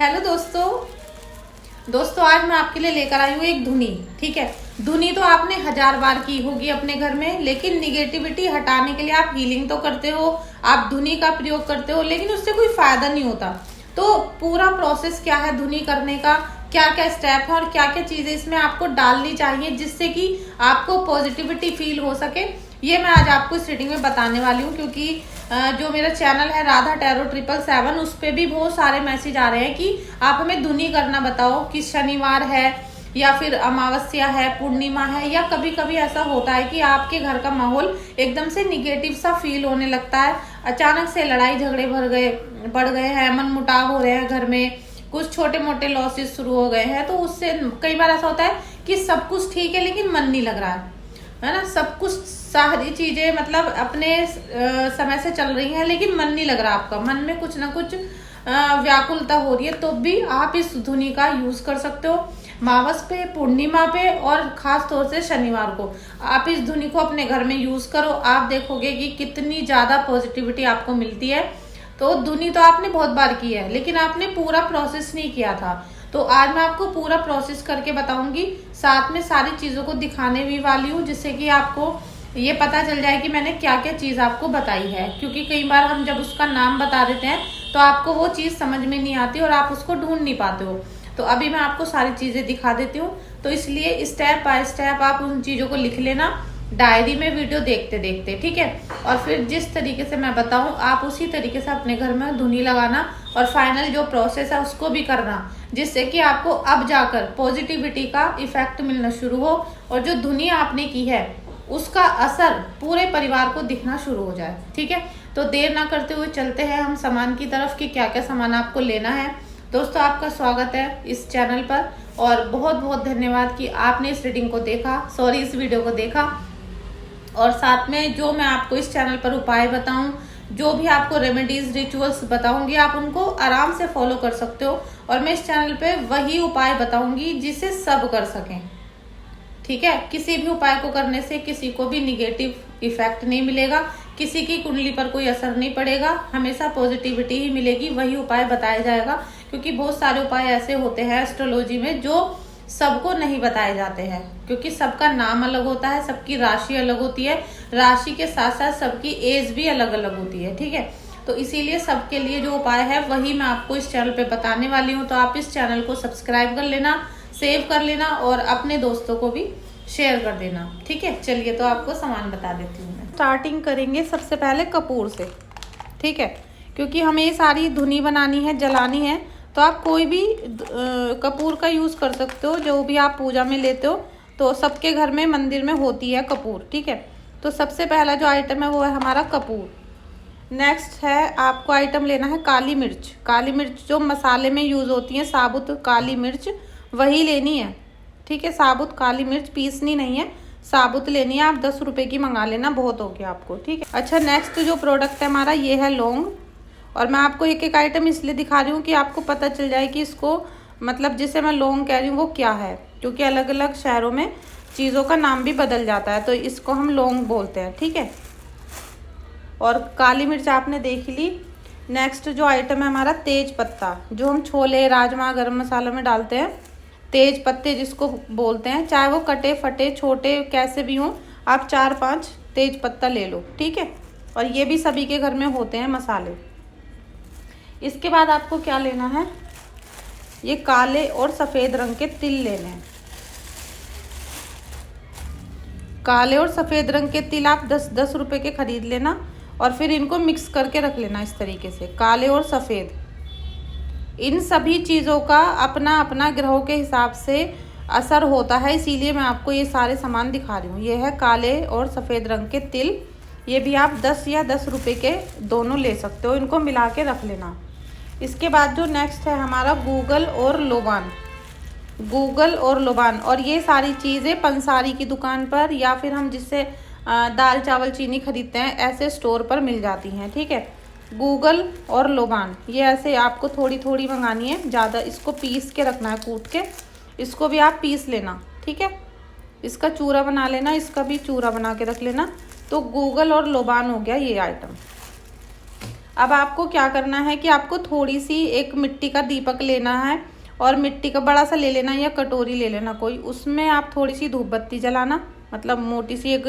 Hello दोस्तों आज मैं आपके लिए लेकर आई हूँ एक धुनी। ठीक है, धुनी तो आपने 1000 बार की होगी अपने घर में, लेकिन निगेटिविटी हटाने के लिए आप हीलिंग तो करते हो, आप धुनी का प्रयोग करते हो, लेकिन उससे कोई फायदा नहीं होता। तो पूरा प्रोसेस क्या है धुनी करने का, क्या क्या स्टेप है और क्या क्या चीजें इसमें आपको डालनी चाहिए जिससे कि आपको पॉजिटिविटी फील हो सके, ये मैं आज आपको इस रीडिंग में बताने वाली हूँ। क्योंकि जो मेरा चैनल है राधा टैरो 777, उस पर भी बहुत सारे मैसेज आ रहे हैं कि आप हमें धुनी करना बताओ कि शनिवार है या फिर अमावस्या है, पूर्णिमा है, या कभी कभी ऐसा होता है कि आपके घर का माहौल एकदम से निगेटिव सा फील होने लगता है, अचानक से लड़ाई झगड़े बढ़ गए हैं, मन मुटाव हो रहे हैं घर में, कुछ छोटे मोटे लॉसेस शुरू हो गए हैं। तो उससे कई बार ऐसा होता है कि सब कुछ ठीक है लेकिन मन नहीं लग रहा है ना, सब कुछ सारी चीजें मतलब अपने समय से चल रही हैं लेकिन मन नहीं लग रहा, आपका मन में कुछ ना कुछ व्याकुलता हो रही है, तो भी आप इस धुनी का यूज कर सकते हो। मावस पे, पूर्णिमा पे और खास तौर से शनिवार को आप इस धुनी को अपने घर में यूज करो, आप देखोगे कि कितनी ज्यादा पॉजिटिविटी आपको मिलती है। तो धुनी तो आपने बहुत बार की है लेकिन आपने पूरा प्रोसेस नहीं किया था, तो आज मैं आपको पूरा प्रोसेस करके बताऊंगी, साथ में सारी चीजों को दिखाने भी वाली हूँ जिससे कि आपको ये पता चल जाए कि मैंने क्या क्या चीज आपको बताई है। क्योंकि कई बार हम जब उसका नाम बता देते हैं तो आपको वो चीज समझ में नहीं आती और आप उसको ढूंढ नहीं पाते हो। तो अभी मैं आपको सारी चीजें दिखा देती हूँ, तो इसलिए स्टेप बाय स्टेप आप उन चीजों को लिख लेना डायरी में वीडियो देखते देखते, ठीक है। और फिर जिस तरीके से मैं बताऊं आप उसी तरीके से अपने घर में धुनी लगाना और फाइनल जो प्रोसेस है उसको भी करना, जिससे कि आपको अब जाकर पॉजिटिविटी का इफेक्ट मिलना शुरू हो और जो धुनी आपने की है उसका असर पूरे परिवार को दिखना शुरू हो जाए। ठीक है, तो देर ना करते हुए चलते हैं हम सामान की तरफ कि क्या क्या सामान आपको लेना है। दोस्तों आपका स्वागत है इस चैनल पर और बहुत बहुत धन्यवाद कि आपने इस रीडिंग को देखा, इस वीडियो को देखा। और साथ में जो मैं आपको इस चैनल पर उपाय बताऊं, जो भी आपको रेमेडीज रिचुअल्स बताऊंगी, आप उनको आराम से फॉलो कर सकते हो। और मैं इस चैनल पे वही उपाय बताऊंगी जिसे सब कर सकें। ठीक है, किसी भी उपाय को करने से किसी को भी निगेटिव इफेक्ट नहीं मिलेगा, किसी की कुंडली पर कोई असर नहीं पड़ेगा, हमेशा पॉजिटिविटी ही मिलेगी, वही उपाय बताया जाएगा। क्योंकि बहुत सारे उपाय ऐसे होते हैं एस्ट्रोलॉजी में जो सबको नहीं बताए जाते हैं, क्योंकि सबका नाम अलग होता है, सबकी राशि अलग होती है, राशि के साथ साथ सबकी एज भी अलग अलग होती है। ठीक है, तो इसीलिए सबके लिए जो उपाय है वही मैं आपको इस चैनल पे बताने वाली हूँ। तो आप इस चैनल को सब्सक्राइब कर लेना, सेव कर लेना और अपने दोस्तों को भी शेयर कर देना। ठीक है, चलिए तो आपको सामान बता देती हूँ मैं। स्टार्टिंग करेंगे सबसे पहले कपूर से। ठीक है, क्योंकि हमें ये सारी धुनी बनानी है, जलानी है, तो आप कोई भी कपूर का यूज़ कर सकते हो, जो भी आप पूजा में लेते हो। तो सबके घर में मंदिर में होती है कपूर। ठीक है, तो सबसे पहला जो आइटम है वो है हमारा कपूर। नेक्स्ट है आपको आइटम लेना है काली मिर्च। काली मिर्च जो मसाले में यूज़ होती है, साबुत काली मिर्च वही लेनी है। ठीक है, साबुत काली मिर्च पीसनी नहीं है, साबुत लेनी है। आप 10 रुपए की मंगा लेना, बहुत हो गया आपको। ठीक है, अच्छा नेक्स्ट जो प्रोडक्ट है हमारा ये है लौंग। और मैं आपको एक एक आइटम इसलिए दिखा रही हूँ कि आपको पता चल जाए कि इसको मतलब जिसे मैं लौंग कह रही हूँ वो क्या है, क्योंकि अलग अलग शहरों में चीज़ों का नाम भी बदल जाता है, तो इसको हम लौंग बोलते हैं। ठीक है, और काली मिर्च आपने देख ली। नेक्स्ट जो आइटम है हमारा तेज पत्ता, जो हम छोले, राजमा, गरम मसाला में डालते हैं, तेज पत्ते जिसको बोलते हैं, चाहे वो कटे फटे छोटे कैसे भी हों, आप 4-5 तेज पत्ता ले लो। ठीक है, और ये भी सभी के घर में होते हैं मसाले। इसके बाद आपको क्या लेना है, ये काले और सफ़ेद रंग के तिल लेने हैं। काले और सफ़ेद रंग के तिल आप 10-10 रुपए के खरीद लेना और फिर इनको मिक्स करके रख लेना इस तरीके से, काले और सफ़ेद। इन सभी चीज़ों का अपना अपना ग्रहों के हिसाब से असर होता है, इसीलिए मैं आपको ये सारे सामान दिखा रही हूँ। ये है काले और सफ़ेद रंग के तिल, ये भी आप 10 या 10 रुपए के दोनों ले सकते हो, इनको मिला के रख लेना। इसके बाद जो नेक्स्ट है हमारा गूगल और लोबान। गूगल और लोबान, और ये सारी चीज़ें पंसारी की दुकान पर या फिर हम जिससे दाल चावल चीनी खरीदते हैं ऐसे स्टोर पर मिल जाती हैं। ठीक है, गूगल और लोबान ये ऐसे आपको थोड़ी थोड़ी मंगानी है, ज़्यादा इसको पीस के रखना है, कूट के इसको भी आप पीस लेना। ठीक है, इसका चूरा बना लेना, इसका भी चूरा बना के रख लेना। तो गूगल और लोबान हो गया ये आइटम। अब आपको क्या करना है कि आपको थोड़ी सी एक मिट्टी का दीपक लेना है और मिट्टी का बड़ा सा ले लेना या कटोरी ले लेना कोई, उसमें आप थोड़ी सी धूप बत्ती जलाना, मतलब मोटी सी एक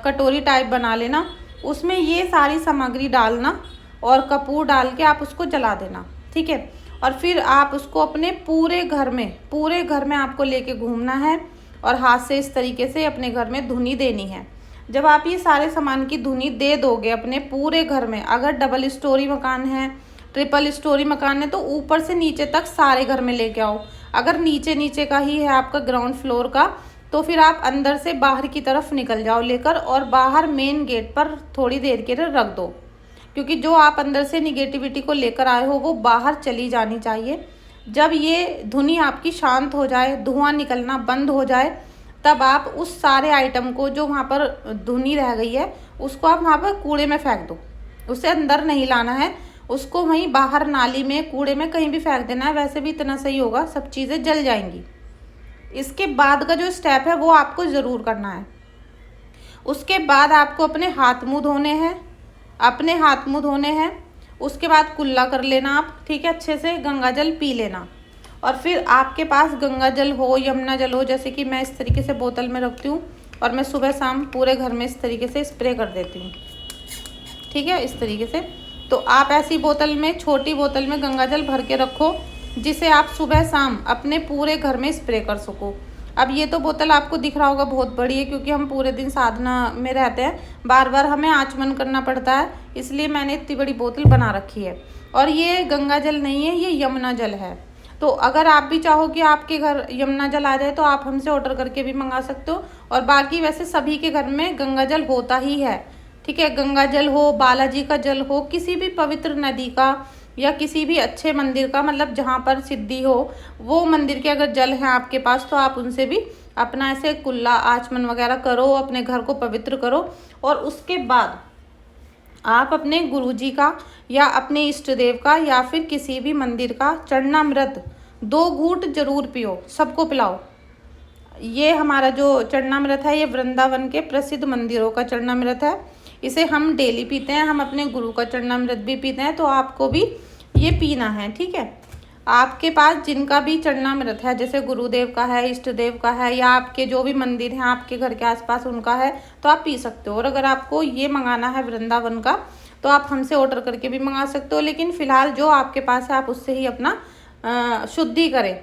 कटोरी टाइप बना लेना, उसमें ये सारी सामग्री डालना और कपूर डाल के आप उसको जला देना, ठीक है। और फिर आप उसको अपने पूरे घर में आपको लेके घूमना है और हाथ से इस तरीके से अपने घर में धुनी देनी है। जब आप ये सारे सामान की धुनी दे दोगे अपने पूरे घर में, अगर डबल स्टोरी मकान है, ट्रिपल स्टोरी मकान है, तो ऊपर से नीचे तक सारे घर में लेके आओ। अगर नीचे का ही है आपका ग्राउंड फ्लोर का, तो फिर आप अंदर से बाहर की तरफ निकल जाओ लेकर और बाहर मेन गेट पर थोड़ी देर के लिए रख दो, क्योंकि जो आप अंदर से निगेटिविटी को लेकर आए हो वो बाहर चली जानी चाहिए। जब ये धुनी आपकी शांत हो जाए, धुआं निकलना बंद हो जाए, तब आप उस सारे आइटम को जो वहाँ पर धुनी रह गई है उसको आप वहाँ पर कूड़े में फेंक दो। उसे अंदर नहीं लाना है, उसको वहीं बाहर नाली में, कूड़े में कहीं भी फेंक देना है। वैसे भी इतना सही होगा, सब चीज़ें जल जाएंगी। इसके बाद का जो स्टेप है वो आपको ज़रूर करना है। उसके बाद आपको अपने हाथ मुँह धोने हैं, उसके बाद कुल्ला कर लेना आप, ठीक है, अच्छे से गंगा जल पी लेना। और फिर आपके पास गंगा जल हो, यमुना जल हो, जैसे कि मैं इस तरीके से बोतल में रखती हूँ और मैं सुबह शाम पूरे घर में इस तरीके से स्प्रे कर देती हूँ, ठीक है, इस तरीके से। तो आप ऐसी बोतल में, छोटी बोतल में गंगा जल भर के रखो, जिसे आप सुबह शाम अपने पूरे घर में स्प्रे कर सको। अब ये तो बोतल आपको दिख रहा होगा बहुत बड़ी है, क्योंकि हम पूरे दिन साधना में रहते हैं, बार बार हमें आचमन करना पड़ता है, इसलिए मैंने इतनी बड़ी बोतल बना रखी है। और ये गंगा जल नहीं है, ये यमुना जल है। तो अगर आप भी चाहो कि आपके घर यमुना जल आ जाए तो आप हमसे ऑर्डर करके भी मंगा सकते हो। और बाकी वैसे सभी के घर में गंगा जल होता ही है, ठीक है। गंगा जल हो, बालाजी का जल हो, किसी भी पवित्र नदी का या किसी भी अच्छे मंदिर का, मतलब जहाँ पर सिद्धि हो, वो मंदिर के अगर जल है आपके पास तो आप उनसे भी अपना ऐसे कुल्ला आचमन वगैरह करो, अपने घर को पवित्र करो। और उसके बाद आप अपने गुरुजी का या अपने इष्ट देव का या फिर किसी भी मंदिर का चरणामृत 2 घूंट जरूर पियो, सबको पिलाओ। ये हमारा जो चरणामृत है ये वृंदावन के प्रसिद्ध मंदिरों का चरणामृत है, इसे हम डेली पीते हैं, हम अपने गुरु का चरणामृत भी पीते हैं, तो आपको भी ये पीना है, ठीक है। आपके पास जिनका भी चरणामृत है, जैसे गुरुदेव का है, इष्ट देव का है, या आपके जो भी मंदिर हैं आपके घर के आसपास उनका है, तो आप पी सकते हो। और अगर आपको ये मंगाना है वृंदावन का, तो आप हमसे ऑर्डर करके भी मंगा सकते हो, लेकिन फ़िलहाल जो आपके पास है आप उससे ही अपना शुद्धि करें,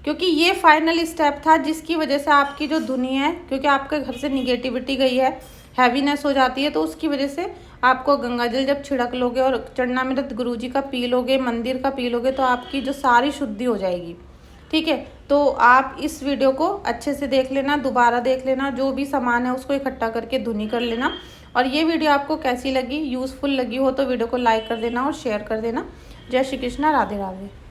क्योंकि ये फाइनल स्टेप था जिसकी वजह से आपकी जो धुनी है, क्योंकि आपके घर से निगेटिविटी गई है, हैवीनेस हो जाती है, तो उसकी वजह से आपको गंगा जल जब छिड़क लोगे और चरणामृत गुरुजी का पी लोगे, मंदिर का पी लोगे, तो आपकी जो सारी शुद्धि हो जाएगी, ठीक है। तो आप इस वीडियो को अच्छे से देख लेना, दोबारा देख लेना, जो भी सामान है उसको इकट्ठा करके धुनी कर लेना। और ये वीडियो आपको कैसी लगी, यूज़फुल लगी हो तो वीडियो को लाइक कर देना और शेयर कर देना। जय श्री कृष्णा, राधे राधे।